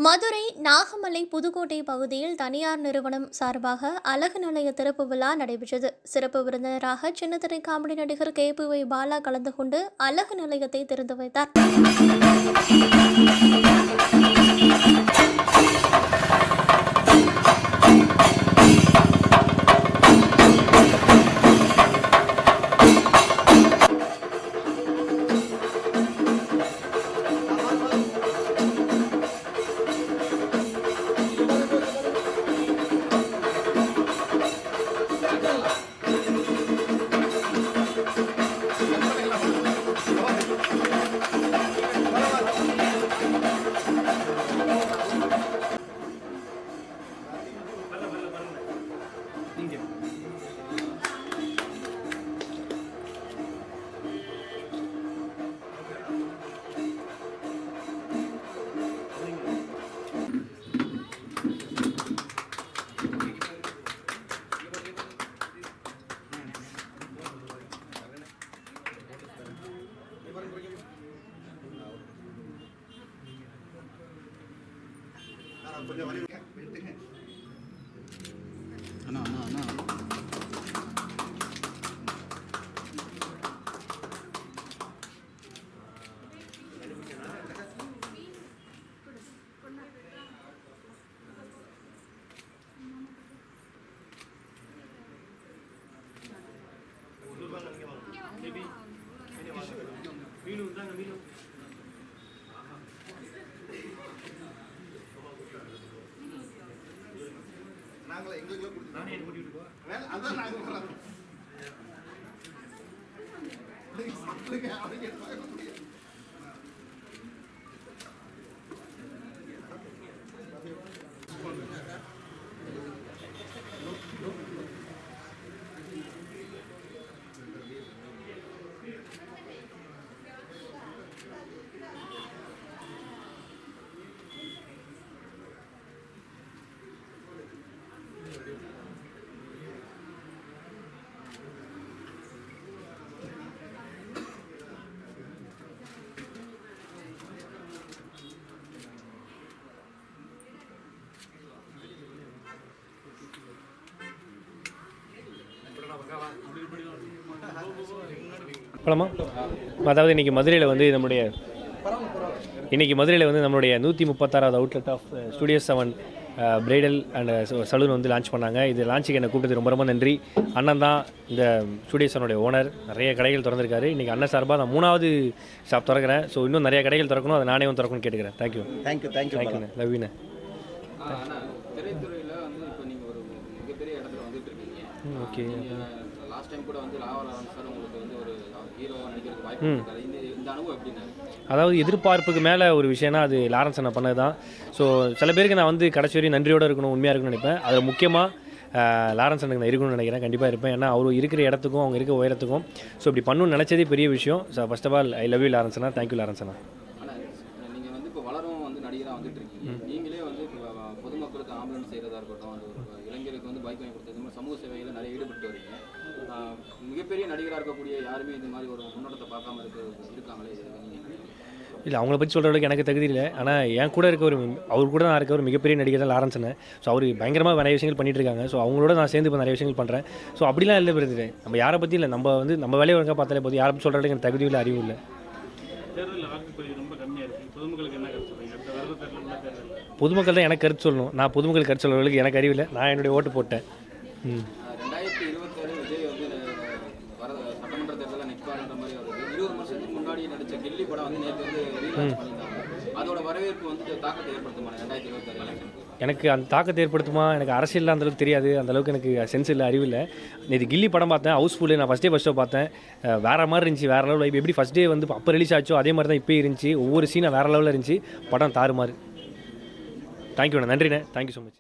மதுரை நாகமலை புதுக்கோட்டை பகுதியில் தனியார் நிறுவனம் சார்பாக அழகு நிலைய திறப்பு விழா நடைபெற்றது. சிறப்பு விருந்தினராக சின்னத்திரை காமெடி நடிகர் KPY பாலா கலந்து கொண்டு அழகு நிலையத்தை திறந்து வைத்தார். பழமா அதாவது இன்றைக்கி மதுரையில் வந்து நம்மளுடைய 136வது outlet of studio 7 bridal and salon வந்து லான்ச் பண்ணாங்க. இது லான்ச்சுக்கு என்னை கூப்பிட்டது ரொம்ப ரொம்ப நன்றி. அண்ணன் தான் இந்த ஸ்டுடியோ 7 ஓனர். நிறைய கடைகள் திறந்திருக்காரு. இன்றைக்கி அண்ணன் சார்பாக நான் 3வது ஷாப் திறக்கிறேன். ஸோ இன்னும் நிறைய கடைகள் திறக்கணும், அதை நானே வந்து திறக்கணும்னு கேட்டுக்கிறேன். தேங்க்யூண்ணே. லவ்யூண்ணே. ஓகே. அதாவது எதிர்பார்ப்புக்கு மேலே ஒரு விஷயம்னா அது லாரன்ஸ் அண்ணன் பண்ணது தான். ஸோ சில பேருக்கு நான் வந்து கடைசி வரையும் நன்றியோடு இருக்கணும், உண்மையாக இருக்கணும்னு நினைப்பேன். அதில் முக்கியமாக லாரன்ஸ் அண்ணனுக்கு நான் இருக்கணும்னு நினைக்கிறேன். கண்டிப்பாக இருப்பேன். ஏன்னா அவர் இருக்கிற இடத்துக்கும் அவங்க இருக்கிற உயரத்துக்கும் ஸோ இப்படி பண்ணணும்னு நினச்சதே பெரிய விஷயம். So first of all I love you Lawrence அண்ணா. தேங்க்யூ லாரன்ஸ் அண்ணா. நீங்கள் வந்து இப்போ வளரும் வந்து நடிகராக வந்துட்டு இருக்கீங்க. நீங்களே வந்து பொதுமக்களுக்கு ஆம்புலன்ஸ் செய்கிறதா இருக்கட்டும், இளைஞருக்கு வந்து பைக் வாங்கி கொடுத்தது மாதிரி சமூக சேவையில் நிறைய ஈடுபட்டு வரீங்க. மிகப்பெரிய நடிகராக இருக்கக்கூடிய யாருமே இந்த மாதிரி ஒரு முன்னோட்டத்தை பார்க்காம இருக்காங்களே, இல்லை அவங்கள பற்றி சொல்கிற அளவுக்கு எனக்கு தகுதி இல்லை. ஆனால் என் கூட இருக்க அவர் கூட நான் இருக்க ஒரு மிகப்பெரிய நடிகர் தான் லாரன்ஸ் அண்ணன். ஸோ அவர் பயங்கரமாக நிறைய விஷயங்கள் பண்ணிட்டு இருக்காங்க. ஸோ அவங்களோட நான் சேர்ந்து இப்போ நிறைய விஷயங்கள் பண்ணுறேன். ஸோ அப்படிலாம் இல்லை பிறகு நம்ம யாரை பற்றி இல்லை, நம்ம வேலையை ஒழுங்காக பார்த்தாலே போதும். யாரை பற்றி சொல்கிற அளவுக்கு எனக்கு தகுதி இல்லை, அறிவு இல்லை. பொதுமக்கள் தான் எனக்கு கருத்து சொல்லணும். நான் பொதுமக்கள் கருத்து சொல்கிற அளவுக்கு எனக்கு அறிவில்லை. நான் என்னுடைய ஓட்டு போட்டேன். 2027 விஜய் வந்து சட்டமன்ற தேர்தலில் நிற்பாருன்ற மாதிரி வருது. 20 வருஷத்துக்கு முன்னாடி நடித்த கில்லி படம் வந்து நேற்று வந்து ரீலான்ச் பண்ணியிருந்தாங்க. அதோட வரவேற்பு வந்து தாக்கத்தை ஏற்படுத்துமா 2026 எலெக்ஷனுக்கு? எனக்கு அந்த தாக்கத்தை ஏற்படுத்துமா, எனக்கு அரசியல் அந்தளவுக்கு தெரியாது. அந்தளவுக்கு எனக்கு சென்ஸ் இல்லை, அறிவு இல்லை. நேற்று கில்லி படம் பார்த்தேன், ஹவுஸ்ஃபுல்லு. நான் ஃபஸ்ட் ஷோ பார்த்தேன். வேறு மாதிரி இருந்துச்சு, வேறு லெவலில். எப்படி ஃபஸ்ட் டே வந்து அப்போ ரிலீஸ் ஆச்சோ அதே மாதிரி தான் இப்போ இருந்துச்சு. ஒவ்வொரு சீனாக வேறு லெவலில் இருந்துச்சு. படம் தாறுமாறு. தேங்க்யூண்ணே. நன்றிண்ணே. Thank you so much.